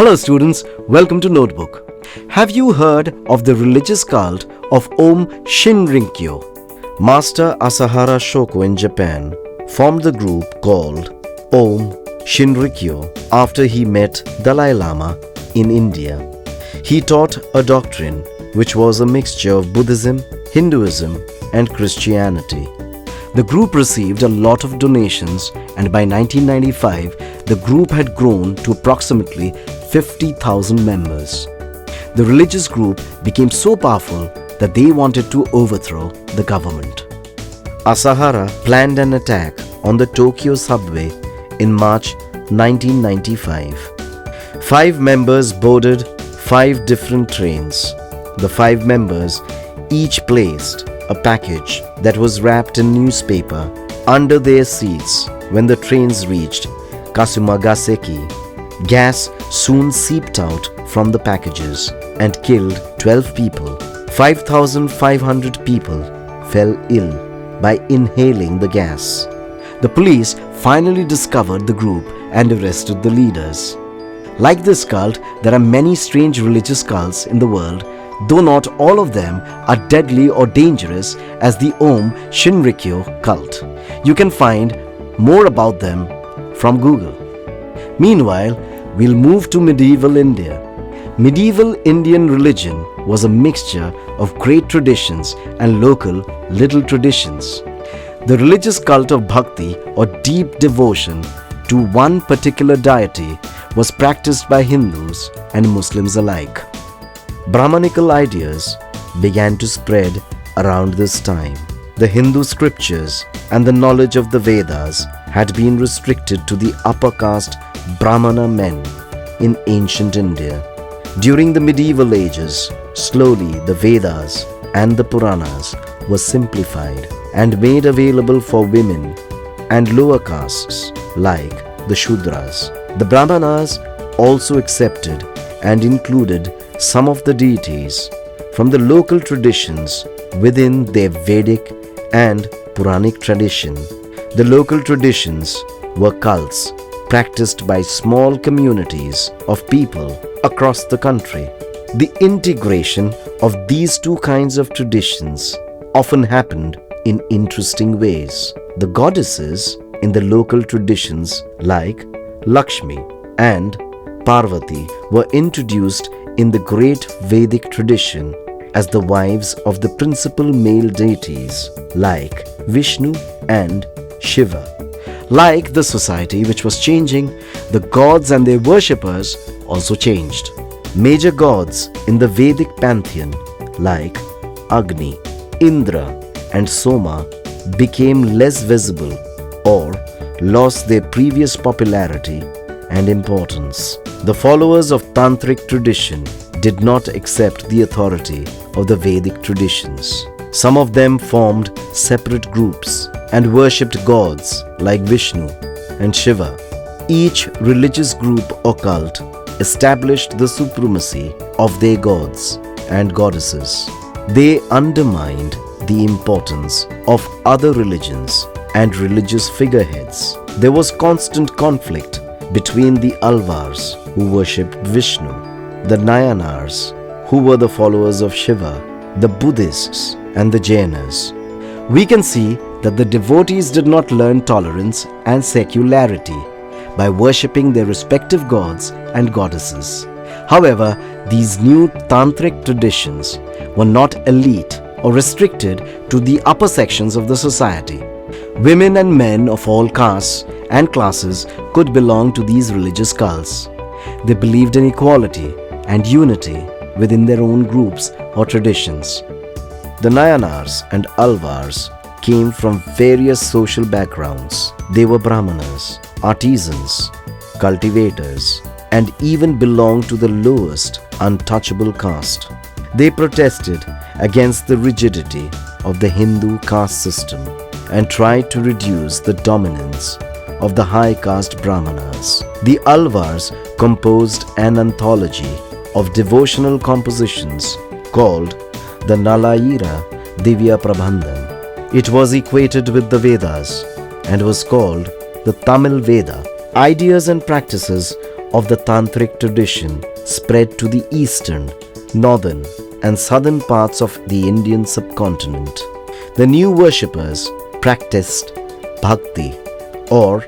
Hello students, welcome to Notebook. Have you heard of the religious cult of Om Shinrikyo? Master Asahara Shoko in Japan formed the group called Om Shinrikyo after he met Dalai Lama in India. He taught a doctrine which was a mixture of Buddhism, Hinduism and Christianity. The group received a lot of donations, and by 1995, the group had grown to approximately 50,000 members. The religious group became so powerful that they wanted to overthrow the government. Asahara planned an attack on the Tokyo subway in March 1995. 5 members boarded 5 different trains. The 5 members each placed a package that was wrapped in newspaper under their seats. When the trains reached Kasumagaseki, gas soon seeped out from the packages and killed 12 people. 5,500 people fell ill by inhaling the gas. The police finally discovered the group and arrested the leaders. Like this cult, there are many strange religious cults in the world, though not all of them are deadly or dangerous as the Om Shinrikyo cult. You can find more about them from Google. Meanwhile, we'll move to medieval India. Medieval Indian religion was a mixture of great traditions and local little traditions. The religious cult of Bhakti, or deep devotion to one particular deity, was practiced by Hindus and Muslims alike. Brahmanical ideas began to spread around this time. The Hindu scriptures and the knowledge of the Vedas had been restricted to the upper caste Brahmana men in ancient India. During the medieval ages, slowly the Vedas and the Puranas were simplified and made available for women and lower castes like the Shudras. The Brahmanas also accepted and included some of the deities from the local traditions within their Vedic and Puranic tradition. The local traditions were cults practiced by small communities of people across the country. The integration of these two kinds of traditions often happened in interesting ways. The goddesses in the local traditions like Lakshmi and Parvati were introduced in the great Vedic tradition as the wives of the principal male deities like Vishnu and Shiva. Like the society which was changing, the gods and their worshippers also changed. Major gods in the Vedic pantheon like Agni, Indra and Soma became less visible or lost their previous popularity and importance. The followers of Tantric tradition did not accept the authority of the Vedic traditions. Some of them formed separate groups and worshipped gods like Vishnu and Shiva. Each religious group or cult established the supremacy of their gods and goddesses. They undermined the importance of other religions and religious figureheads. There was constant conflict between the Alvars, who worshipped Vishnu, the Nayanars, who were the followers of Shiva, the Buddhists and the Jainas. We can see that the devotees did not learn tolerance and secularity by worshipping their respective gods and goddesses. However, these new tantric traditions were not elite or restricted to the upper sections of the society. Women and men of all castes and classes could belong to these religious cults. They believed in equality and unity within their own groups or traditions. The Nayanars and Alvars came from various social backgrounds. They were Brahmanas, artisans, cultivators, and even belonged to the lowest untouchable caste. They protested against the rigidity of the Hindu caste system and tried to reduce the dominance of the high caste Brahmanas. The Alvars composed an anthology of devotional compositions called the Nalayira Divya Prabandhan. It was equated with the Vedas and was called the Tamil Veda. Ideas and practices of the Tantric tradition spread to the eastern, northern, and southern parts of the Indian subcontinent. The new worshippers practiced Bhakti, or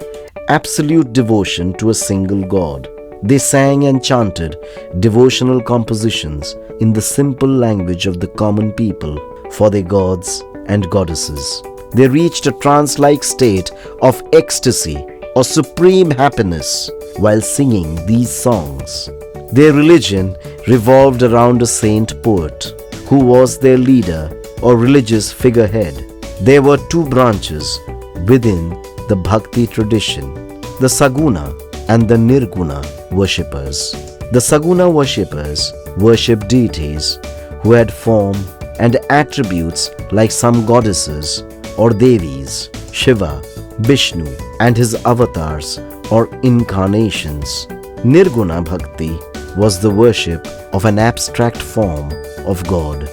absolute devotion to a single god. They sang and chanted devotional compositions in the simple language of the common people for their gods and goddesses. They reached a trance-like state of ecstasy or supreme happiness while singing these songs. Their religion revolved around a saint poet who was their leader or religious figurehead. There were two branches within the Bhakti tradition, the Saguna and the Nirguna worshippers. The Saguna worshippers worship deities who had form and attributes like some goddesses or devis, Shiva, Vishnu and his avatars or incarnations. Nirguna Bhakti was the worship of an abstract form of God.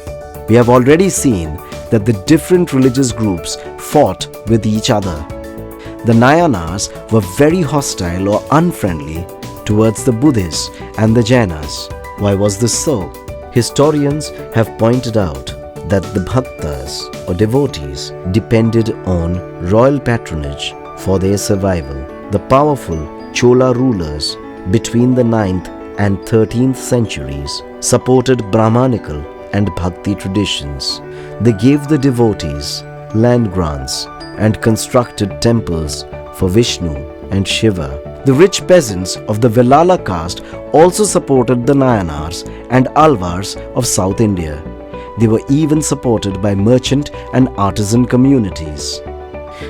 We have already seen that the different religious groups fought with each other. The Nayanars were very hostile or unfriendly towards the Buddhists and the Jainas. Why was this so? Historians have pointed out that the Bhaktas or devotees depended on royal patronage for their survival. The powerful Chola rulers between the 9th and 13th centuries supported Brahmanical and Bhakti traditions. They gave the devotees land grants and constructed temples for Vishnu and Shiva. The rich peasants of the Velala caste also supported the Nayanars and Alvars of South India. They were even supported by merchant and artisan communities.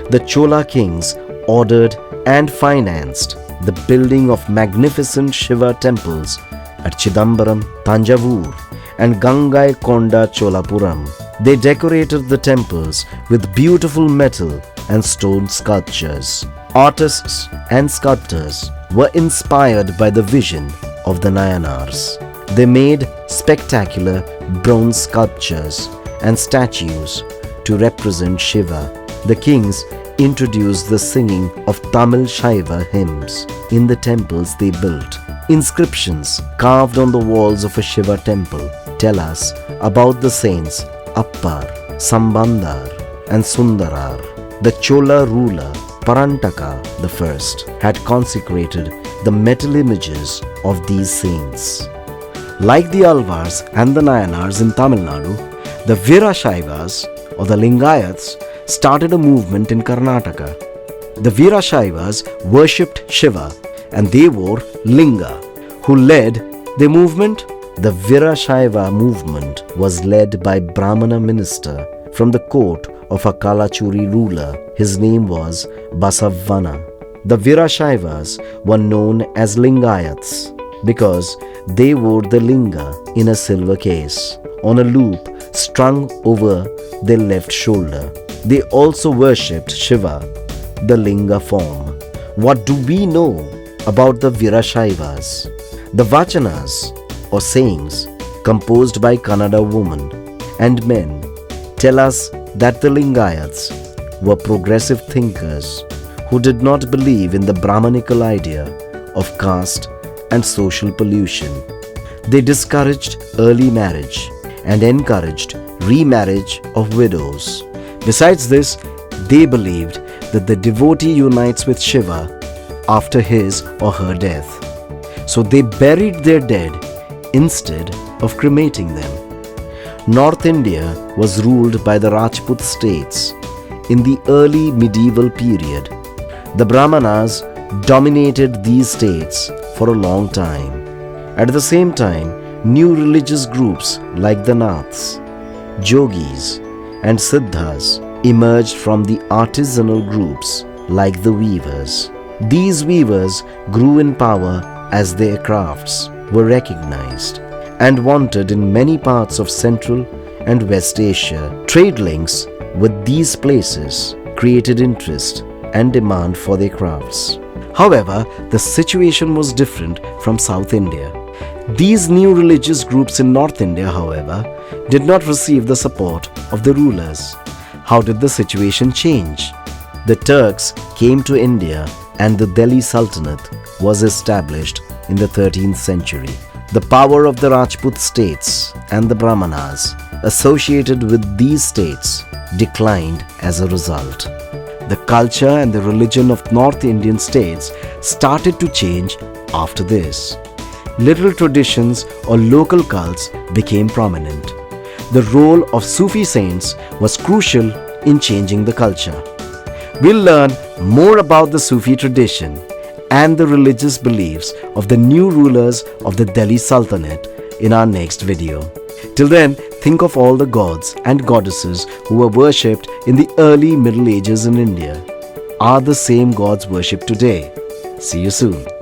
The Chola kings ordered and financed the building of magnificent Shiva temples at Chidambaram, Tanjavur and Gangaikonda Cholapuram. They decorated the temples with beautiful metal and stone sculptures. Artists and sculptors were inspired by the vision of the Nayanars. They made spectacular bronze sculptures and statues to represent Shiva. The kings introduced the singing of Tamil Shaiva hymns in the temples they built. Inscriptions carved on the walls of a Shiva temple tell us about the saints Appar, Sambandar and Sundarar. The Chola ruler Parantaka I had consecrated the metal images of these saints. Like the Alvars and the Nayanars in Tamil Nadu, the Virashaivas or the Lingayats started a movement in Karnataka. The Virashaivas worshipped Shiva and they wore Linga. Who led the movement? The Virashaiva movement was led by Brahmana minister from the court of a Kalachuri ruler. His name was Basavana. The Virashaivas were known as Lingayats because they wore the linga in a silver case on a loop strung over their left shoulder. They also worshipped Shiva, the linga form. What do we know about the Virashaivas? The Vachanas or sayings composed by Kannada women and men tell us that the Lingayats were progressive thinkers who did not believe in the Brahmanical idea of caste and social pollution. They discouraged early marriage and encouraged remarriage of widows. Besides this, they believed that the devotee unites with Shiva after his or her death. So they buried their dead instead of cremating them. North India was ruled by the Rajput states. In the early medieval period, the Brahmanas dominated these states for a long time. At the same time, new religious groups like the Naths, Jogis and Siddhas emerged from the artisanal groups like the weavers. These weavers grew in power as their crafts were recognized and wanted in many parts of Central and West Asia. Trade links with these places created interest and demand for their crafts. However, the situation was different from South India. These new religious groups in North India, however, did not receive the support of the rulers. How did the situation change? The Turks came to India and the Delhi Sultanate was established in the 13th century. The power of the Rajput states and the Brahmanas associated with these states declined as a result. The culture and the religion of North Indian states started to change after this. Little traditions or local cults became prominent. The role of Sufi saints was crucial in changing the culture. We'll learn more about the Sufi tradition and the religious beliefs of the new rulers of the Delhi Sultanate in our next video. Till then, think of all the gods and goddesses who were worshipped in the early Middle Ages in India. Are the same gods worshipped today? See you soon.